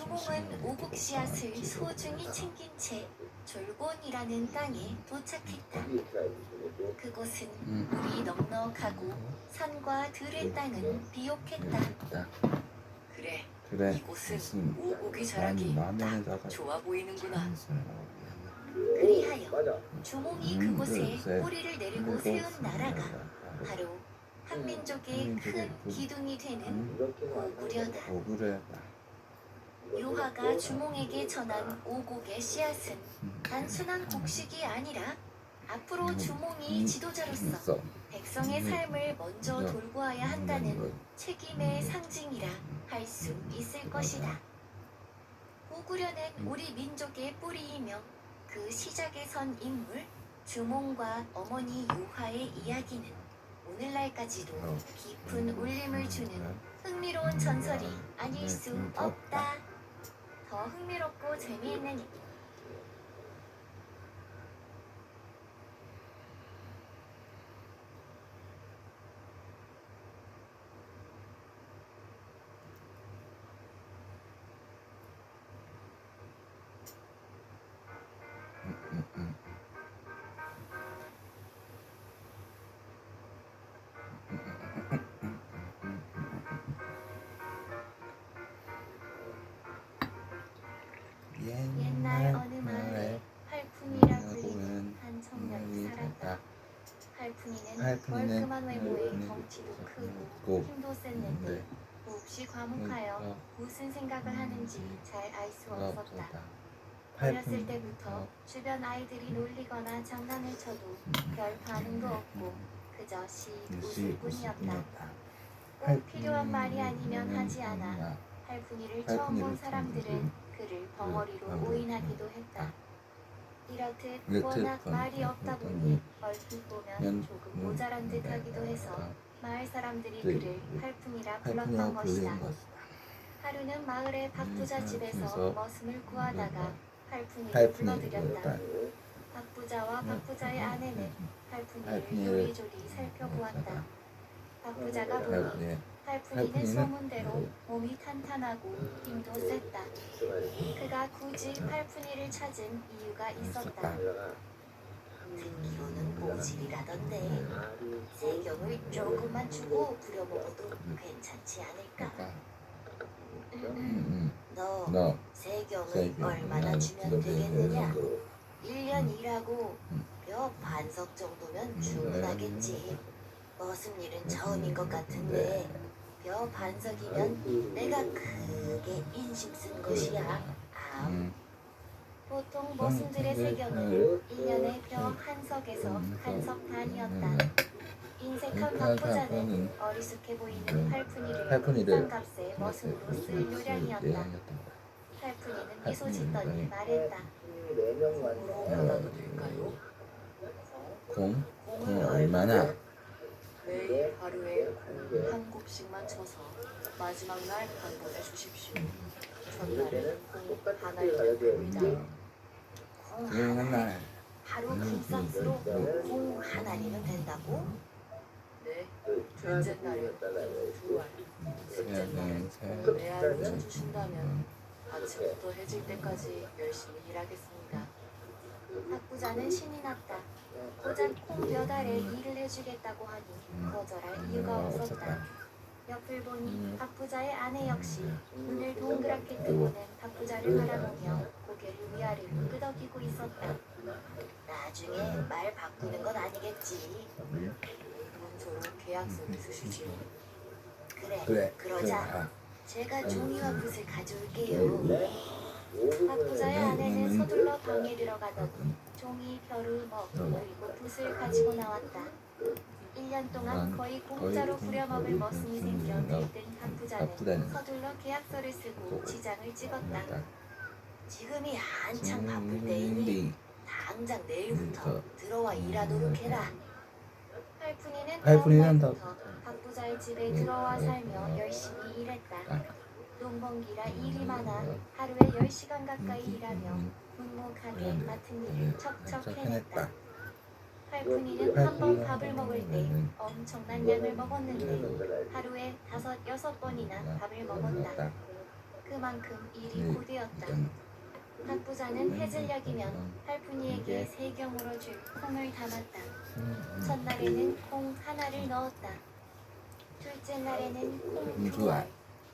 주몽은 오곡 씨앗을 소중히 챙긴 채 졸곤이라는 땅에 도착했다. 그곳은 물이 넉넉하고 산과 들의 땅은 비옥했다. 그래, 이곳은 오곡의 자락이 딱 좋아 보이는구나. 그리하여 주몽이 그곳에 꼬리를 내리고 세운 나라가 바로 한민족의 큰 기둥이 되는 오구려다. 요하가 주몽에게 전한 오곡의 씨앗은 단순한 곡식이 아니라 앞으로 주몽이 지도자로서 백성의 삶을 먼저 돌보아야 한다는 책임의 상징이라 할 수 있을 것이다. 오구려는 우리 민족의 뿌리이며 그 시작에 선 인물 주몽과 어머니 요하의 이야기는 오늘날까지도 깊은 울림을 주는 흥미로운 전설이 아닐 수 없다. 더 흥미롭고 재미있는 옛날 어느 마을에 팔푼이라 불리는 한 청년이 살았다. 팔푼이는 멀끔한 외모에 덩치도 크고 힘도 셌는데 몹시 과묵하여 무슨 생각을 하는지 잘 알 수 없었다. 어렸을 때부터 주변 아이들이 놀리거나 장난을 쳐도 별 반응도 없고 그저 씩 웃을 뿐이었다. 꼭 필요한 말이 아니면 하지 않아 팔푼이를 처음 본 사람들은 그를 벙어리로 오인하기도 했다. 이렇듯 워낙 말이 없다 보니 얼핏 보면 조금 모자란 듯하기도 해서 마을 사람들이 그를 팔푼이라 불렀던 것이다. 하루는 마을의 박부자 집에서 머슴을 구하다가 팔푼이를 불러들였다. 박부자와 박부자의 아내는 팔푼이를 요리조리 살펴보았다. 박부자가 보니 팔푼이는 소문대로 몸이 탄탄하고 힘도 셌다. 그가 굳이 팔푼이를 찾은 이유가 있었다. 듣기로는 모질이라던데 세경을 조금만 주고 부려먹어도 괜찮지 않을까? 너 세경을 얼마나 주면 되겠느냐? 1년 일하고 몇 반석 정도면 충분하겠지. 머슴 일은 처음인 것 같은데 벼 반석이면 내가 크게 인심 쓴 것이야. 보통 머슴들의 세경은 1년에 벼 한 석에서 한 석 반이었다. 인색한 박부자는 어리숙해 보이는 팔푼이를 싼값에 머슴으로 쓸 요량이었다. 팔푼이는 미소 짓더니 말했다. 공으로 받아도 될까요? 공을 얼마나? 매일 하루에 공 한 곱씩만 쳐서 마지막 날 한 번 해주십시오. 전날에는 공 하나이면 됩니다. 공 하나? 하루 금값으로 공 하나이면 된다고? 네, 둘째 날에 두 알, 셋째 날에 네 알을 쳐주신다면 아침부터 해질 때까지 열심히 일하겠습니다. 박부자는 신이 났다. 고작 콩 몇 알에 일을 해주겠다고 하니 거절할 이유가 없었다. 옆을 보니 박부자의 아내 역시 눈을 동그랗게 뜨고는 박부자를 바라보며 고개를 위아래로 끄덕이고 있었다. 나중에 말 바꾸는 건 아니겠지. 문서로 계약서를 쓰시지요. 그래, 그러자. 제가 종이와 붓을 가져올게요. 박부자의 아내는 서둘러 방에 들어가더니 종이, 벼루, 먹, 그리고 붓을 가지고 나왔다. 1년 동안 거의 공짜로 부려먹을 머슴이 생겨 들뜬 박부자는 서둘러 계약서를 쓰고 지장을 찍었다. 지금이 한창 바쁠 때이니 당장 내일부터 들어와 일하도록 해라. 팔푼이는 다음날부터 박부자의 집에 들어와 살며 열심히 일했다. 농번기라 일이 많아 하루에 10시간 가까이 일하며 묵묵하게 맡은 일을 척척 해냈다. 팔푼이는 한 번 밥을 먹을 때 엄청난 양을 먹었는데 하루에 5, 6번이나 밥을 먹었다. 그만큼 일이 고되었다. 박부자는 해질녘이면 팔푼이에게 세경으로 줄 콩을 담았다. 첫날에는 콩 하나를 넣었다. 둘째 날에는 콩 2알,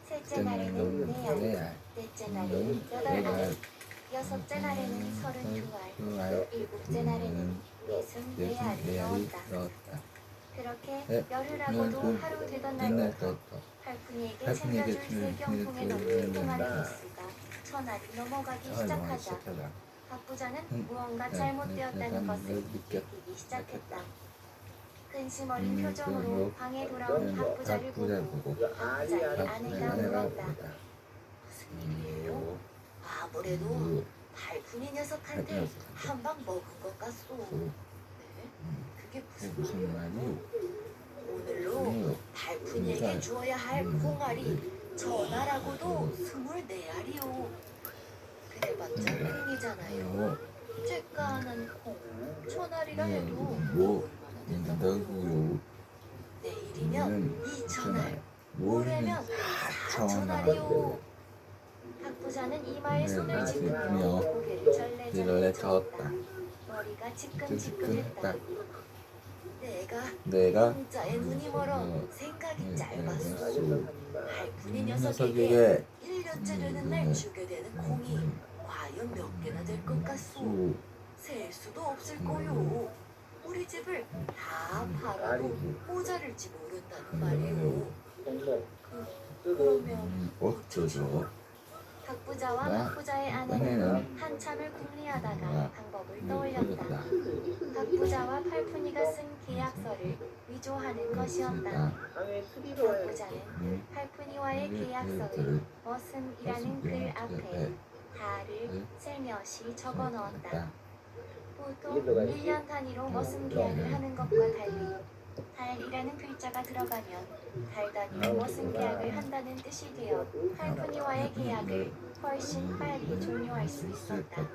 셋째 날에는 4알, 넷째 날에는 8알, 여섯째 날에는 32알, 일곱째 날에는 64알을 넣었다. 그렇게 열흘 하고도 하루 되던 날부터 팔푼이에게 챙겨줄 세경통에 넣는 콩알의 개수가 1000알이 넘어가기 시작하자 박부자는 무언가 잘못되었다는 것을 느끼기 시작했다. 근심 어린 표정으로 방에 돌아온 박부자를 보고 박부자의 아내가 물었다. 무슨 일이에요? 아무래도 팔푼이 녀석한테 한 방 먹은 것 같소. 네? 그게 무슨 말이오? 오늘로 팔푼이에게 주어야 할 콩알이 전알하고도 24알이오. 그래봤자 콩이잖아요. 쬐까는 콩 1000알이라 해도 얼마나 된다고요. 내일이면 2000알, 모레면 4000알이오. 박부자는 이마에 손을 짚으며 고개를 절레절레 저었다. 머리가 지끈지끈했다. 내가 공짜에 눈이 멀어 생각이 짧았소. 팔푼이 녀석에게 1년째 되는 날 주게 되는 콩이 과연 몇 개나 될 것 같소. 셀 수도 없을 거요. 우리 집을 다 팔아도 모자랄지 모른다는 말이오. 그러면 어쩌죠? 박부자와 박부자의 아내는 한참을 궁리하다가 방법을 떠올렸다. 박부자와 팔푼이가 쓴 계약서를 위조하는 것이었다. 박부자는 팔푼이와의 계약서를 머슴이라는 글 앞에 달을 슬며시 적어 넣었다. 보통 1년 단위로 머슴 계약을 하는 것과 달리 달이라는 글자가 들어가면 달 단위로 머슴 계약을 한다는 뜻이 되어 팔푼이와의 계약을 훨씬 빨리 종료할 수 있었다.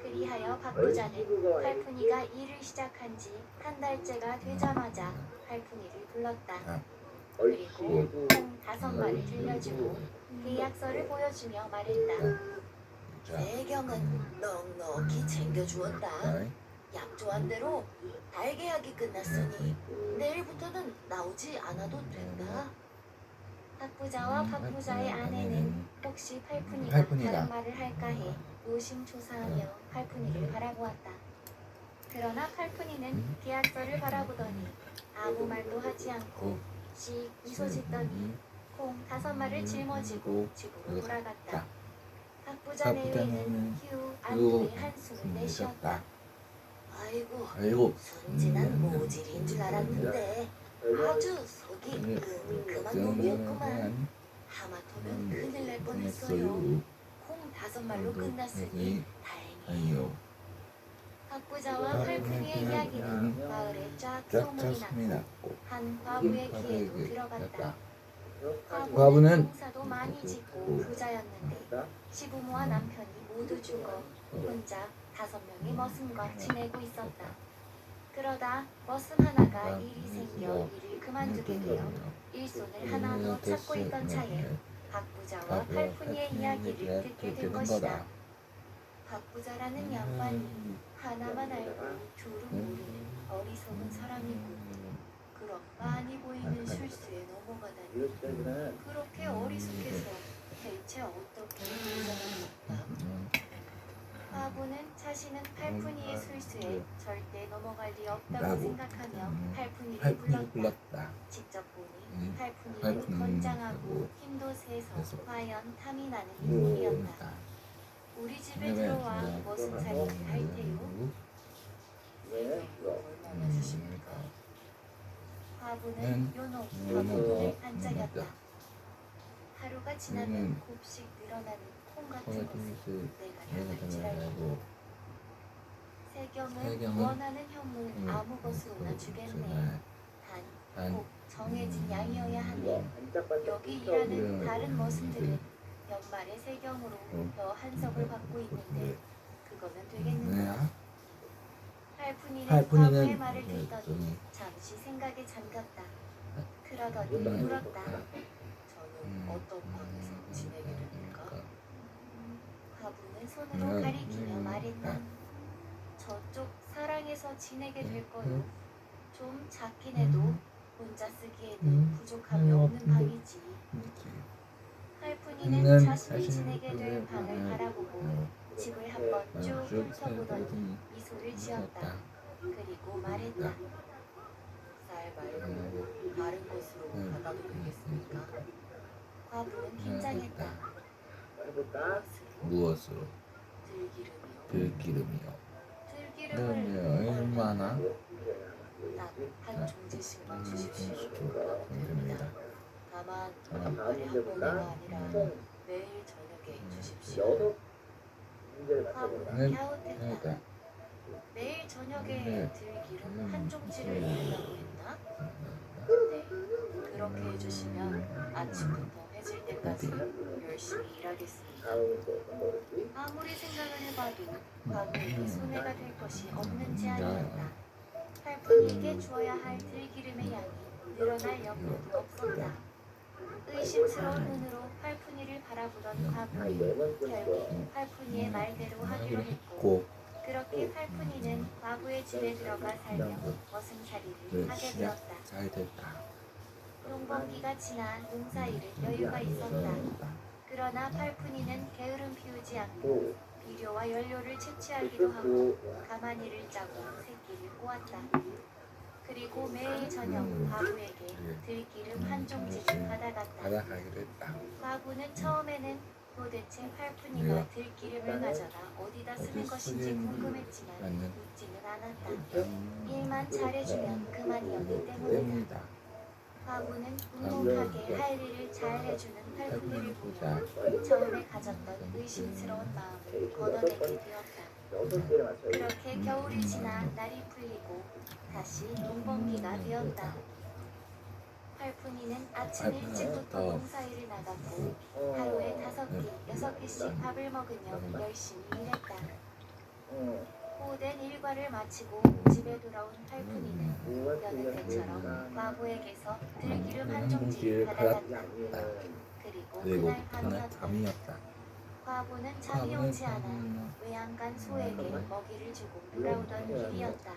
그리하여 박부자는 팔푼이가 일을 시작한 지 한 달째가 되자마자 팔푼이를 불렀다. 그리고 콩 5마리를 들려주고 계약서를 보여주며 말했다. 세경은 넉넉히 챙겨주었다. 약조한 대로 달 계약이 끝났으니 내일부터는 나오지 않아도 된다. 박부자와 박부자의 아내는 혹시 팔푼이가 다른 말을 할까 해 노심초사하며 팔푼이를 바라보았다. 그러나 팔푼이는 계약서를 바라보더니 아무 말도 하지 않고 씩 미소 짓더니 콩 5마리를 짊어지고 집으로 돌아갔다. 박부자 내외는 휴 안도의 한숨을 내쉬었다. 아이고 순진한 모질인 줄 알았는데 아주 속이 끔끔한 놈이었구만. 하마터면 큰일 날 뻔했어요. 콩 5말로 끝났으니 다행이에요. 박부자와 팔푼이의 이야기는 마을에 쫙 소문이 났고 한 과부의 귀에도 들어갔다. 과부는 농사도 많이 짓고 부자였는데 시부모와 남편이 모두 죽어 혼자 5명의 머슴과 지내고 있었다. 그러다 머슴 하나가 일이 생겨 일을 그만두게 되어 일손을 하나 더 찾고 있던 차에 박부자와 팔푼이의 이야기를 듣게 된 것이다. 박부자라는 양반이 하나만 알고 둘은 모르는 어리석은 사람이고 그런 많이 보이는 실수에 넘어가다니 그렇게 어리석해서 대체 어떻게 부자가 과부는 자신은 팔푼이의 술수에 절대 넘어갈 리 없다고 생각하며 팔푼이를 불렀다. 직접 보니 팔푼이는 건장하고 힘도 세서 과연 탐이 나는 인물이었다. 우리 집에 들어와 무슨 살림을 할 테요? 얼마나 주십니까? 과부는 요놈 과부문을 반짝였다. 하루가 지나면 곱씩 늘어나는 콩 같은 것을 내가 담을지라도 세경은 원하는 현물 아무 것으로나 주겠네. 단 꼭 정해진 양이어야 하네. 여기 일하는 다른 머슴들은 연말에 세경으로 더 한석을 받고 있는데 그거면 되겠는가? 팔푼이는 과부의 말을 듣더니 잠시 생각에 잠겼다. 그러더니 물었다. 저는 어떤 방에서 지내게 손으로 가리키며 말했다. 저쪽 사랑해서 지내게 될 거요. 좀 작긴 해도 혼자 쓰기에는 부족함이 없는 방이지. 팔푼이는 자신이 지내게 될 방을 바라보고 집을 한번 쭉 훑어보더니 미소를 지었다. 그리고 말했다. 쌀 말고 다른 곳으로 가봐도 되겠습니까? 과부는 긴장했다. 무엇으로? 들기름이요. 들기름을 얼마나? 딱 한 종지씩만 주십시오. 됩니다. 다만 하루에 한 번이가 아니라 매일 저녁에 주십시오. 과부는 갸웃했다. 매일 저녁에 들기름 한 종지를 달라고 했나? 네, 그렇게 해주시면 아침부터 해질 때까지 열심히 일하겠습니다. 아무리 생각을 해봐도 과부에게 손해가 될 것이 없는 제안이었다. 팔푼이에게 주어야 할 들기름의 양이 늘어날 염려도 없었다. 의심스러운 눈으로 팔푼이를 바라보던 과부는 결국 팔푼이의 말대로 하기로 했고 그렇게 팔푼이는 과부의 집에 들어가 살며 머슴살이를 하게 되었다. 잘 됐다. 농번기가 지나 농사일을 여유가 있었다. 그러나 팔푼이는 게으름 피우지 않고 비료와 연료를 채취하기도 하고 가마니를 짜고 새끼를 꼬았다. 그리고 매일 저녁 과부에게 들기름 한 종지를 받아갔다. 받아가기로 했다. 과부는 처음에는 도대체 팔푼이가 들기름을 가져다 어디다 쓰는 것인지 궁금했지만 묻지는 않았다. 일만 잘해주면 그만이었기 때문이다. 과부는 묵묵하게 할 일을 잘 해주는 팔푼이를 보며 처음에 가졌던 의심스러운 마음을 걷어내게 되었다. 그렇게 겨울이 지나 날이 풀리고 다시 농번기가 되었다. 팔푼이는 아침 일찍부터 농사일을 나갔고 하루에 5끼, 6끼씩 밥을 먹으며 열심히 일했다. 오랜 일과를 마치고 집에 돌아온 팔푼이는 여느 때처럼 과부에게서 들기름 한 종지를 받아갔다. 그리고 그날 밤이었다. 과부는 잠이 오지 않아 외양간 소에게 먹이를 주고 돌아오던 길이었다.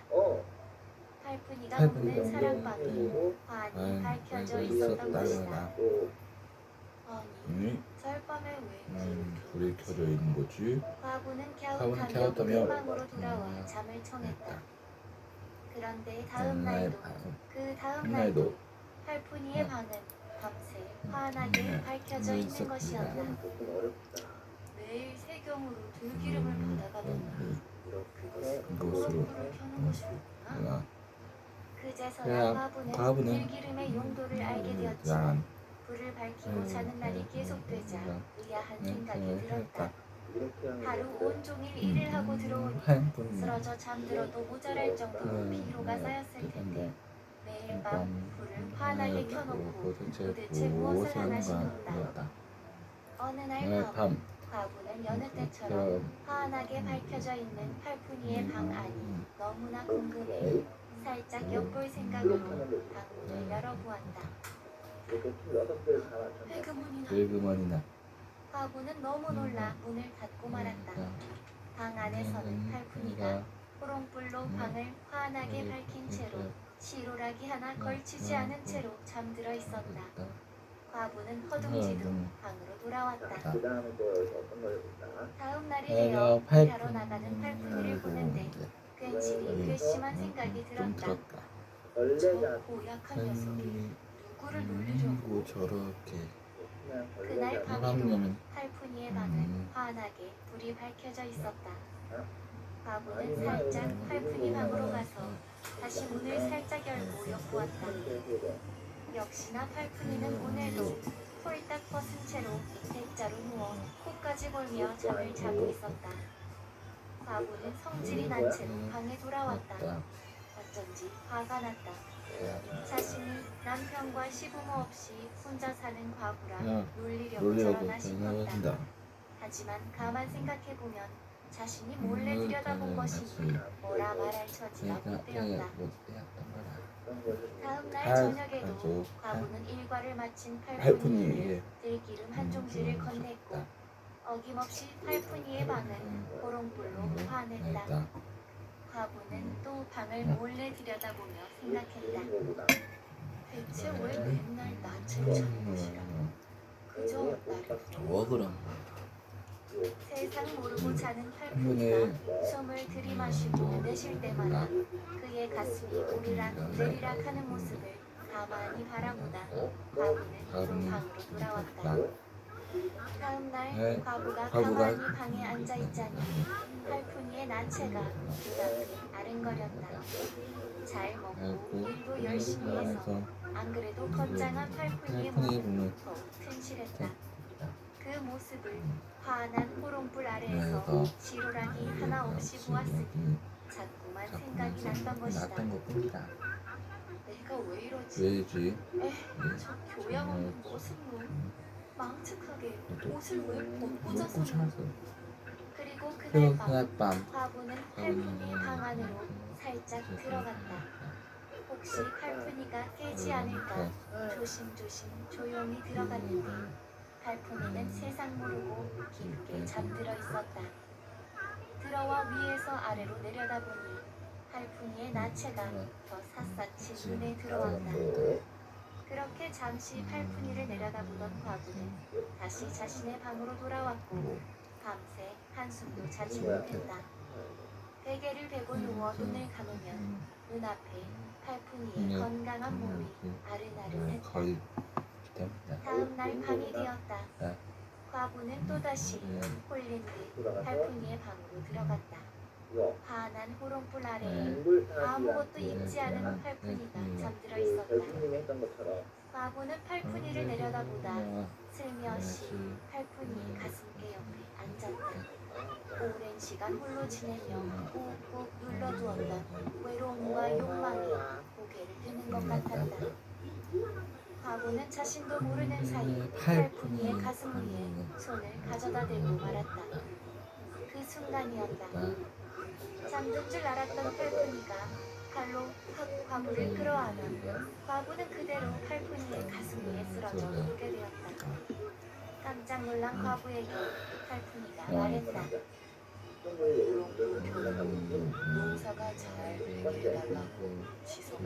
팔푼이가 묻는 사랑방이 환히 밝혀져 있었던 것이다. 아니, 설밤에 왜 불이 켜져 있는 거지? 과부는 갸웃하며 그 방으로 돌아와 잠을 청했다. 그런데 다음 날도 팔푼이의 방은 밤새 환하게 밝혀져 있는 것이었다. 매일 세경으로 들기름을 받아가던 그것은 불을 켜는 것이었구나. 그제서야 과부는 들기름의 용도를 알게 되었지만 불을 밝히고 자는 날이 계속되자 의아한 생각이 들었다. 하루 온종일 일을 하고 들어오니 쓰러져 잠들어도 모자랄 정도로 피로가 쌓였을 텐데 매일 밤 불을 환하게 켜놓고 도대체 무엇을 하나 싶었다. 어느 날 밤 과부는 여느 때처럼 환하게 밝혀져 있는 팔푼이의 방 안이 너무나 궁금해 살짝 엿볼 생각으로 방문을 열어보았다. 회그머니나 과부는 너무 놀라 문을 닫고 말았다. 방 안에서는 팔푼이가 호롱불로 방을 환하게 밝힌 채로 시로라기 하나 걸치지 않은 채로 잠들어 있었다. 과부는 허둥지둥 방으로 돌아왔다. 다음 날이 되어 일하러 나가는 팔푼이를 보는데 괜시리 괘씸한 생각이 들었다. 저 고약한 녀석이 누구를 놀리려고 저렇게 그날 밤에도 팔푼이의 방은 환하게 불이 밝혀져 있었다. 과부는 살짝 팔푼이 방으로 가서 다시 문을 살짝 열고 엿보았다. 역시나 팔푼이는 오늘도 홀딱 벗은 채로 대자로 누워 코까지 골며 잠을 자고 있었다. 과부는 성질이 난 채로 방에 돌아왔다. 어쩐지 화가 났다. 자신이 남편과 시부모 없이 혼자 사는 과부라 놀리려고 저러나 싶었다. 하지만 가만 생각해보면 자신이 몰래 들여다본 것이니 뭐라 말할 처지가 못 되었다. 다음 날 저녁에도 과부는 일과를 마친 팔푼이에게 들기름 한 종지를 건넸고 어김없이 팔푼이의 방은 호롱불로 환했다. 과부는 또 방을 몰래 들여다보며 생각했다. 대체 왜 맨날 낯을 찾는 것이라. 그저 나를 그럼 세상 모르고 자는 팔푼이가 숨을 들이마시고 내쉴 때마다 그의 가슴이 오르락 내리락 하는 모습을 가만히 바라보다 과부는 방으로 돌아왔다. 다음 날 과부가 가만히 방에 앉아 있자니 팔푼이의 나체가 눈앞에 아른거렸다. 잘 먹고 일도 열심히 해서 안 그래도 건장한 팔푼이의 몸은 더욱 튼실했다. 그 모습을 환한 호롱불 아래에서 지루라기 하나 없이 보았으니 자꾸만 생각이 났던 것이다. 내가 왜 이러지? 왜지? 저 교양 없는 모습으로 망측하게 옷을 왜 벗고 자서. 그리고 그날 밤 과부는 팔푼이 방 안으로 살짝 들어갔다. 혹시 팔푼이가 깨지 않을까 조심조심 조용히 들어갔는데 팔푼이는 세상 모르고 깊게 잠들어 있었다. 들어와 위에서 아래로 내려다보니 팔푼이의 나체가 더 샅샅이 눈에 들어왔다. 그렇게 잠시 팔푼이를 내려다보던 과부는 다시 자신의 방으로 돌아왔고 밤새 한숨도 자지 못했다. 베개를 베고 누워 눈을 감으면 눈앞에 팔푼이의 건강한 몸이 아른아른했다. 다음 날 밤이 되었다. 과부는 또다시 홀린 듯 팔푼이의 방으로 들어갔다. 환한 호롱불 아래에 아무것도 입지 않은 팔푼이가 잠들어 있었다. 과부는 팔푼이를 내려다보다 슬며시 팔푼이의 가슴께 옆에 앉았다. 오랜 시간 홀로 지내며 꾹꾹 눌러두었던 외로움과 욕망이 고개를 드는 것 같았다. 과부는 자신도 모르는 사이 팔푼이의 가슴 위에 손을 가져다 대고 말았다. 그 순간이었다. 잠든 줄 알았던 팔푼이가 칼로 확 과부를 끌어안으며 과부는 그대로 팔푼이의 가슴 위에 쓰러져 눕게 되었다. 깜짝 놀란 과부에게 팔푼이가 말했다. 농사가 잘 되게 해달라고 지성을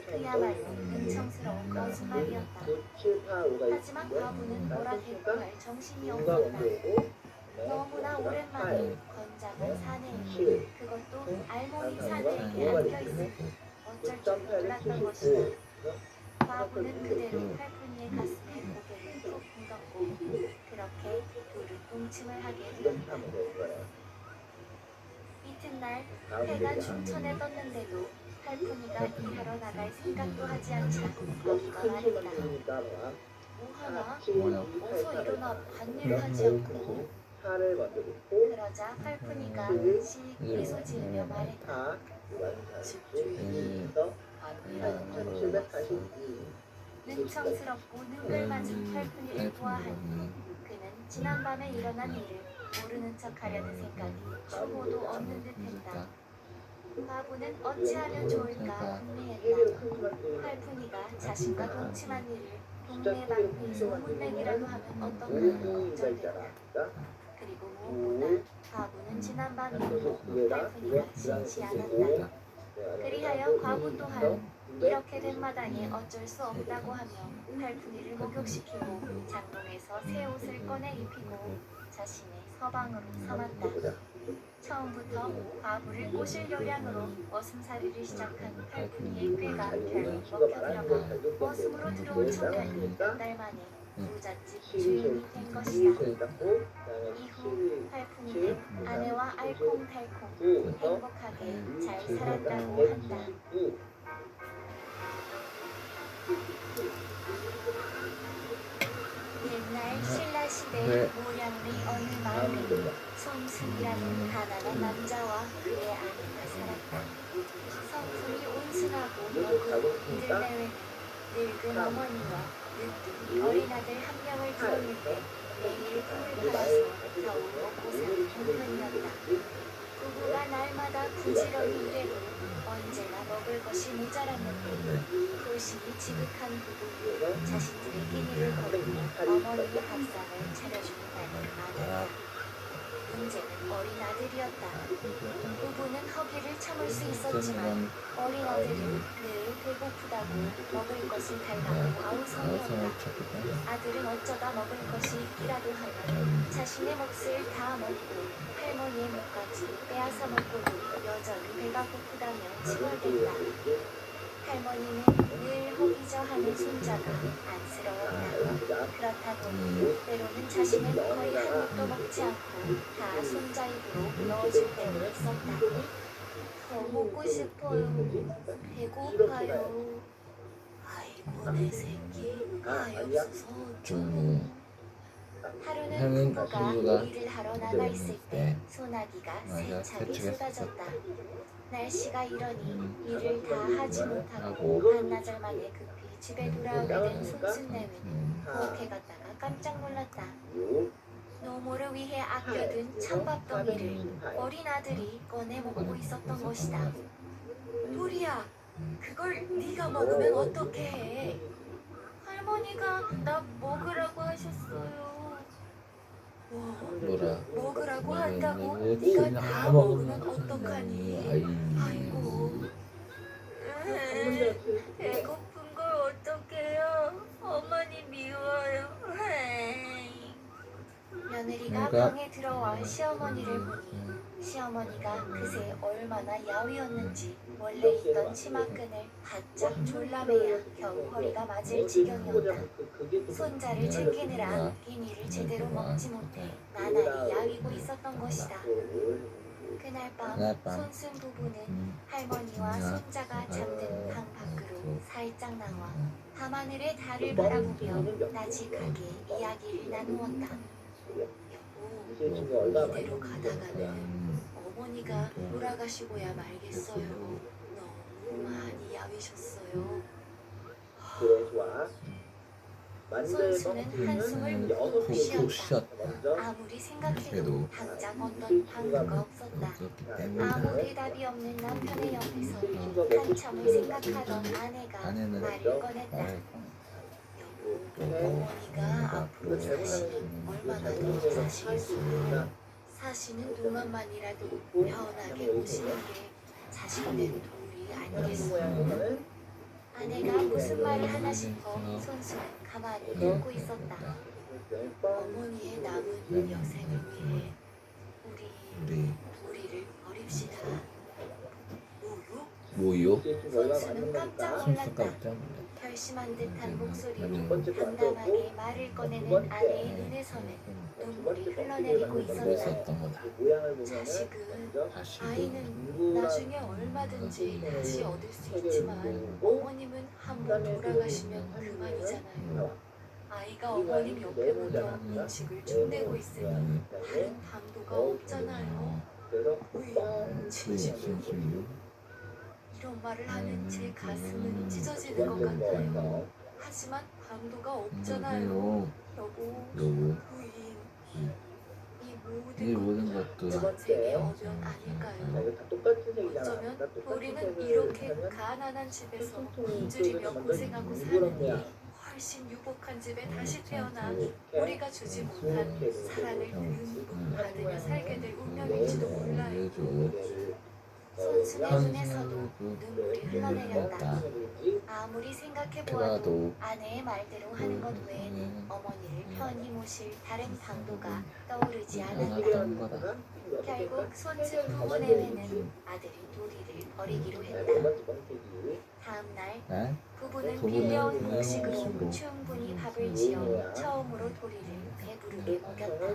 그야말로 능청스러운 거짓말이었다. 하지만 과부는 뭐라 대꾸할 정신이 없었다. 너무나 오랜만에 건장한 사내에게, 그것도 알몸인 사내에게 안겨있으니 어쩔 줄 몰랐던 것이다. 과부는 그대로 팔푼이의 가슴에 고개를 푹 묻었고 그렇게 둘은 동침을 하게 되었다. 이튿날 해가 중천에 떴는데도 팔푼이가 일하러 나갈 생각도 하지 않자 과부가 말했다. 뭐하나? 어서 일어나 밭일을 하지 않고. 그러자 팔푼이가 씩 미소 지으며 말했다. 집주인이 밭일하는 걸 봤어. 능청스럽고 능글맞은 팔푼이를 보아하니 그는 지난밤에 일어난 일을 모르는 척하려는 생각이 추호도 없는 듯했다. 과부는 어찌하면 좋을까 궁리했다. 팔푼이가 자신과 동침한 일을 동네 방에 소문내기라도 하면 어떤가 걱정됐다. 그리고 무엇보다 과부는 지난밤 이후 팔푼이가 싫지 않았다. 그리하여 과부 또한 이렇게 된 마당에 어쩔 수 없다고 하며 팔푼이를 목욕시키고 장롱에서 새 옷을 꺼내 입히고 자신의 서방으로 삼았다. 처음부터 과부를 꼬실 요량으로 머슴살이를 시작한 팔푼이의 꾀가 결국 먹혀들어가 머슴으로 들어온 청년이 몇 달 만에 부잣집 주인이 된 것이다. 이후 팔푼이는 아내와 알콩달콩 행복하게 잘 살았다고 한다. 옛날 신라시대 모량리 어느 마을에 som승이라는 가난한 남자와 그의 아내가 살았다. 성품이 온순하고 이들내외는 늙은 어머니와 늦둥이 어린 아들 한 명을 키웠는데 매일 풀을 팔아서 겨우 먹고 사는 형편이었다. 부부가 날마다 부지런히 일해도 언제나 먹을 것이 모자랐는데 도심이 지극한 부부는 자신들의 끼니를 걸고 어머니의 밥상을 차려주는 날이 많았다. 문제는 어린 아들이었다. 부부는 허기를 참을 수 있었지만 어린 아들은 늘 배고프다고 먹을 것을 달라고 아우성이었다. 아들은 어쩌다 먹을 것이 있기라도 하면 자신의 몫을 다 먹고 할머니의 몫까지 빼앗아 먹고도 여전히 배가 고프다며 칭얼댔다. 할머니는 늘 허기져하는 손자가 안쓰러웠다. 그렇다 보니 때로는 자신은 거의 한 입도 먹지 않고 다 손자 입으로 넣어줄 때도 있었다. 더 먹고 싶어요. 배고파요. 아이고 내 새끼 가엾어서 좀. 하루는 부부가 일을 하러 나가 있을 때 소나기가 세차게 쏟아졌다. 날씨가 이러니 일을 다 하지 못하고 반나절 만에 급히 집에 돌아오게 된 손순내외는 부엌에 갔다가 깜짝 놀랐다. 노모를 위해 아껴둔 찬밥더미를 어린 아들이 꺼내 먹고 있었던 것이다. 도리야, 그걸 네가 먹으면 어떡해? 할머니가 나 먹으라고 하셨어요. 뭐라? 먹으라고 한다고 네가 다 먹으면 어떡하니? 아이고. 배고픈 걸 어떡해요? 어머니 미워요. 며느리가 방에 들어와 시어머니를 보니 시어머니가 그새 얼마나 야위었는지 원래 있던 치마끈을 바짝 졸라매야 겨우 허리가 맞을 지경이었다. 손자를 챙기느라 끼니를 제대로 먹지 못해 나날이 야위고 있었던 것이다. 그날 밤 손순 부부는 할머니와 손자가 잠든 방 밖으로 살짝 나와 밤하늘의 달을 바라보며 나직하게 이야기를 나누었다. 여보, 이대로 가다가는 어머니가 돌아가시고야 말겠어요. 너무 많이 야위셨어요. 손수는 한숨을 푹 쉬었다. 아무리 생각해도 당장 어떤 방도가 없었다. 아무 대답이 없는 남편의 옆에서 한참을 생각하던 아내가 말을 꺼냈다. 여보, 어머니가 앞으로 사시면 얼마나 더 사시겠어요? 사시는 동안만이라도 편하게 보시는 게 자식된 도리 아니겠어요? 아내가 무슨 말을 하나 싶어 손수는 가만히 듣고 있었다. 어머니의 남은 여생을 위해 우리 도리를 버립시다. 뭐요? 손수는 깜짝 놀랐다. 결심한 듯한 목소리로 담담하게 말을 꺼내는 아내의 눈에서는 눈물이 흘러내리고 있었다. 자식은 아이는 나중에 얼마든지 다시 얻을 수 있지만 어머님은 한번 돌아가시면 그만이잖아요. 아이가 어머님 옆에부터 음식을 축내고 있으니 다른 방도가 없잖아요. 진심으로 이런 말을 하는 제 가슴은 찢어지는 것 같아요. 하지만 방도가 없잖아요. 여보, 부인, 이 모든 것도 전생의 어변 아닐까요? 어쩌면 우리는 이렇게 가난한 집에서 굶주리며 고생하고 사느니 훨씬 유복한 집에 다시 태어나 우리가 주지 못한 사랑을 듬뿍 받으며 살게 될 운명일지도 몰라요. 손수의 눈에서도 눈물이 흘러내렸다. 아무리 생각해보아도 아내의 말대로 하는 것 외에는 어머니를 편히 모실 다른 방도가 떠오르지 않았다. 결국 손수 부부 내외는 아들인 도리를 버리기로 했다. 다음날 부부는 빌려온 음식으로 충분히 밥을 지어 처음으로 도리를 배부르게 먹였다.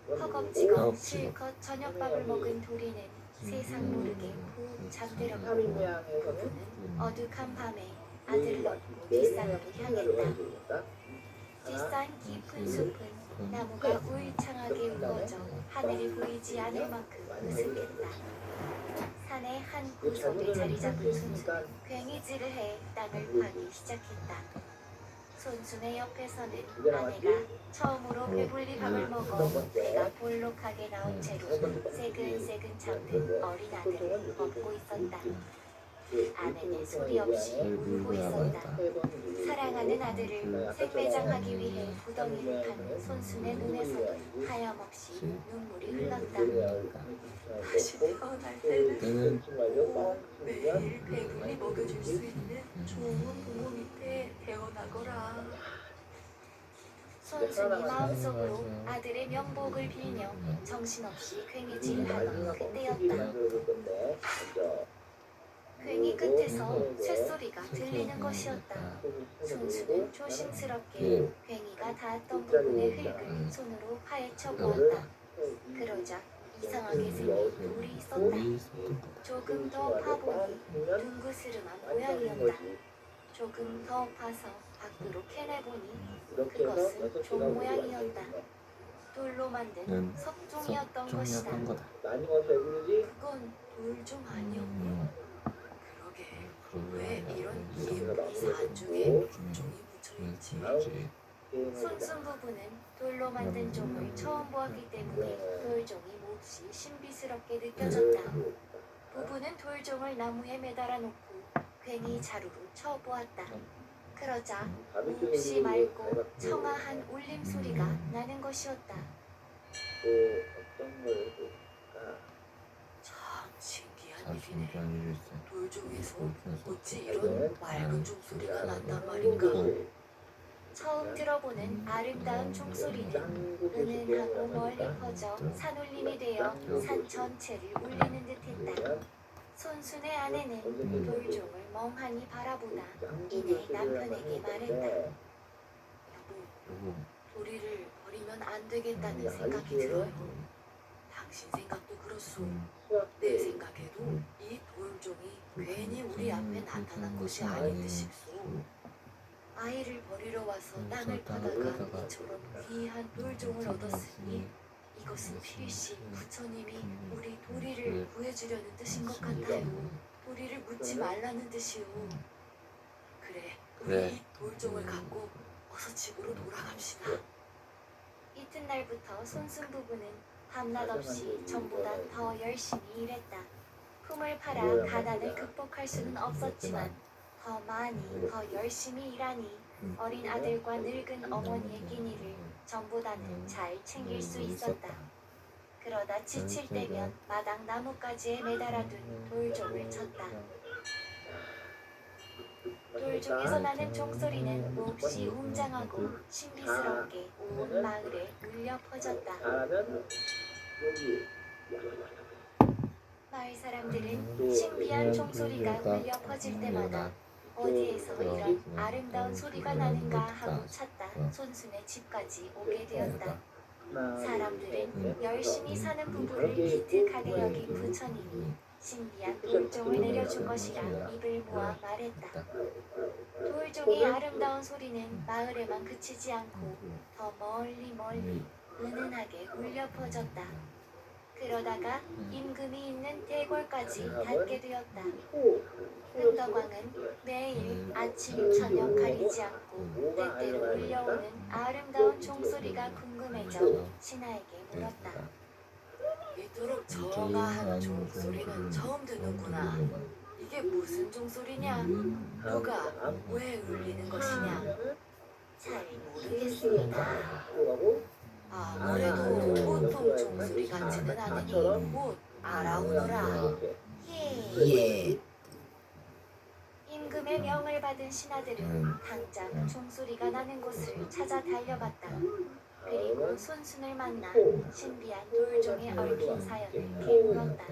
허겁지겁 실컷 저녁밥을 먹은 도리는 세상 모르게 푹 잠들었고 부부는 어둑한 밤에 아들을 얻고 뒷산으로 향했다. 뒷산 깊은 숲은 나무가 울창하게 우거져 하늘이 보이지 않을 만큼 으슥했다. 산의 한 구석에 자리 잡은 손수는 괭이질을 해 땅을 파기 시작했다. 손순의 옆에서는 아내가 처음으로 배불리 밥을 먹어 배가 볼록하게 나온 채로 새근새근 잠든 어린 아들을 업고 있었다. 아내는 소리 없이 울고 있었다. 사랑하는 아들을 생매장하기 위해 부덩이를 파는 손순의 눈에서도 하염없이 눈물이 흘렀다. 다시 태어날 때는 꼭 매일 배불리 먹여줄 수 있는 좋은 부모 밑에 태어나거라. 손순이 마음속으로 아들의 명복을 빌며 정신없이 괭이질하던 그때였다. 괭이 끝에서 쇳소리가 들리는 것이었다. 손수는 조심스럽게 괭이가 닿았던 부분의 흙을 손으로 파헤쳐 보았다. 그러자 이상하게 생긴 돌이 있었다. 조금 더 파보니 둥그스름한 모양이었다. 조금 더 파서 밖으로 캐내보니 그것은 종 모양이었다. 돌로 만든 석종이었던 것이다. 그건 돌종 아니었고. 왜 이런 이상한 종에 종이 묻혀있지? 손순 부부는 돌로 만든 종을 처음 보았기 때문에 돌종이 몹시 신비스럽게 느껴졌다. 부부는 돌종을 나무에 매달아 놓고 괭이 자루로 쳐보았다. 그러자 몹시 맑고 청아한 울림 소리가 나는 것이었다. 참 신기한 일이네. 돌종에서 어찌 이런 맑은 종소리가 난단 말인가? 처음 들어보는 아름다운 종소리는 은은하고 멀리 퍼져 산울림이 되어 산 전체를 울리는 듯했다. 손순의 아내는 돌종을 멍하니 바라보다 이내 남편에게 말했다. 여보, 도리를 버리면 안 되겠다는 생각이 들어요. 당신 생각도 그렇소. 내 생각에도 이 돌종이 괜히 우리 앞에 나타난 것이 아닌 듯싶소. 아이를 버리러 와서 땅을 파다가 이처럼 귀한 돌종을 얻었으니 이것은 필시 부처님이 우리 도리를 구해주려는 뜻인 것 같아요. 도리를 묻지 말라는 뜻이오. 그래, 우리 이 돌종을 갖고 어서 집으로 돌아갑시다. 이튿날부터 손순 부부는 밤낮 없이 전보다 더 열심히 일했다. 품을 팔아 가난을 극복할 수는 없었지만 더 많이 더 열심히 일하니 어린 아들과 늙은 어머니의 끼니를 전보다는 잘 챙길 수 있었다. 그러다 지칠 때면 마당 나뭇가지에 매달아둔 돌종을 쳤다. 돌종에서 나는 종소리는 몹시 웅장하고 신비스럽게 온 마을에 울려 퍼졌다. 마을 사람들은 신비한 종소리가 울려 퍼질 때마다 어디에서 이런 아름다운 소리가 나는가 하고 찾다 손순의 집까지 오게 되었다. 사람들은 열심히 사는 부부를 기특하게 여긴 부처님이 신비한 돌종을 내려준 것이라 입을 모아 말했다. 돌종의 아름다운 소리는 마을에만 그치지 않고 더 멀리 은은하게 울려 퍼졌다. 그러다가 임금이 있는 대궐까지 닿게 되었다. 흥덕왕은 매일 아침 저녁 가리지 않고 때때로 울려오는 아름다운 종소리가 궁금해져 신하에게 물었다. 이토록 정아한 종소리는 처음 듣는구나. 이게 무슨 종소리냐? 누가 왜 울리는 것이냐? 잘 모르겠습니다. 아무래도 보통 종소리 같지는 않으니 곧 알아오너라. 예. 임금의 명을 받은 신하들은 당장 종소리가 나는 곳을 찾아 달려갔다. 그리고 손순을 만나 신비한 돌종에 얽힌 사연을 캐물었다.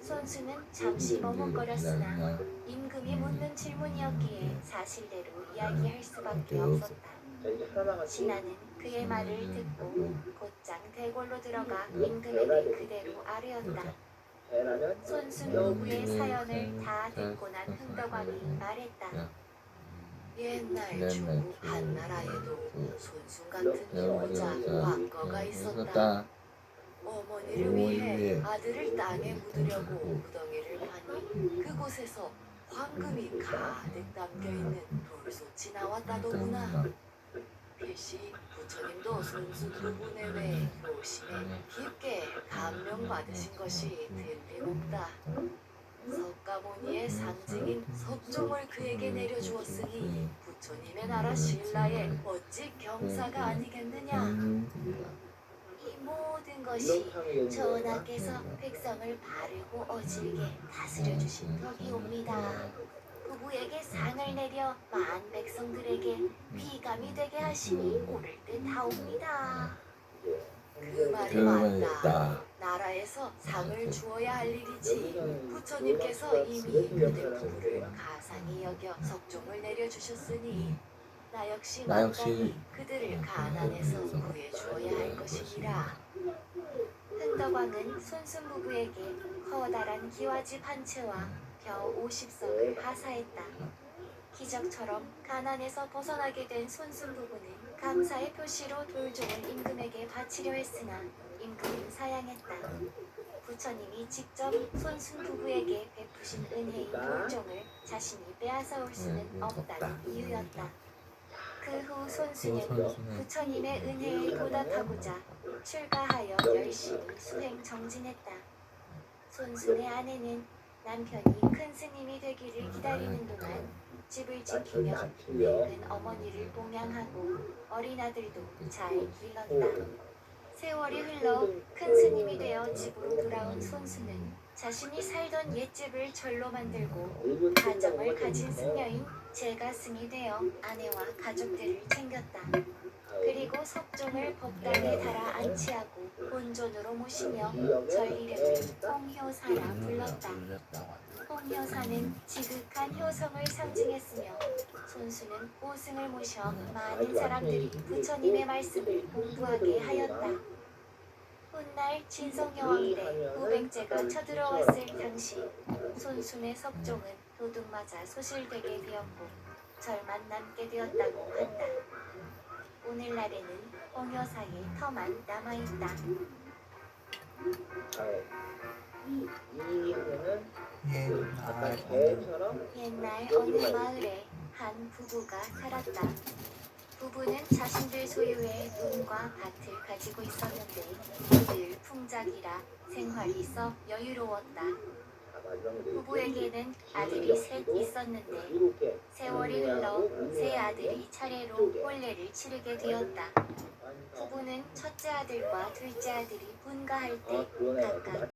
손순은 잠시 머뭇거렸으나 임금이 묻는 질문이었기에 사실대로 이야기할 수밖에 없었다. 신하는 그의 말을 듣고 곧장 대궐로 들어가 임금에게 그대로 아뢰었다. 손순 부부의 사연을 다 듣고 난 흥덕왕이 말했다. 옛날 중국 한나라에도 손순 같은 효자 왕거가 있었다. 어머니를 위해 아들을 땅에 묻으려고 무덩이를 파니 그곳에서 황금이 가득 담겨있는 돌솥이 나왔다. 왔다더구나. 필시 부처님도 손수 부부 내외 교심에 깊게 감명받으신 것이 틀림없다. 석가모니의 상징인 석종을 그에게 내려주었으니 부처님의 나라 신라의 멋진 경사가 아니겠느냐. 이 모든 것이 전하께서 백성을 바르고 어질게 다스려 주신 덕이옵니다. 부부에게 상을 내려 만 백성들에게 비감이 되게 하시니 옳을 듯하옵니다. 그 말이 맞다. 나라에서 상을 주어야 할 일이지. 부처님께서 이미 그들 부부를 가상히 여겨 석종을 내려주셨으니 나 역시 마땅히 그들을 가난에서 구해주어야 할 것이니라. 흥덕왕은 손순 부부에게 커다란 기와집 한 채와 벼 50석을 하사했다. 기적처럼 가난에서 벗어나게 된 손순 부부는 감사의 표시로 돌종을 임금에게 바치려 했으나 임금은 사양했다. 부처님이 직접 손순 부부에게 베푸신 은혜인 돌종을 자신이 빼앗아 올 수는 없다는 이유였다. 그 후 손수는 부처님의 은혜에 보답하고자 출가하여 열심히 수행 정진했다. 손순의 아내는 남편이 큰 스님이 되기를 기다리는 동안 집을 지키며 늙은 어머니를 봉양하고 어린 아들도 잘 길렀다. 세월이 흘러 큰 스님이 되어 집으로 돌아온 손수는 자신이 살던 옛집을 절로 만들고 가정을 가진 승려인 제가승이 되어 아내와 가족들을 챙겼다. 그리고 석종을 법당에 달아 안치하고 본존으로 모시며 절 이름을 홍효사라 불렀다. 홍효사는 지극한 효성을 상징했으며 손수는 오승을 모셔 많은 사람들이 부처님의 말씀을 공부하게 하였다. 훗날 진성여왕 때 우백제가 쳐들어왔을 당시 손순의 석종은 도둑 맞아 소실되게 되었고 절만 남게 되었다고 한다. 오늘날에는 홍여사의 터만 남아있다. 이 하면은 약간 개처럼 옛날 어느 마을에 한 부부가 살았다. 부부는 자신들 소유의 논과 밭을 가지고 있었는데 늘 풍작이라 생활이 썩 여유로웠다. 부부에게는 아들이 셋 있었는데 세월이 흘러 세 아들이 차례로 혼례를 치르게 되었다. 부부는 첫째 아들과 둘째 아들이 분가할 때 각각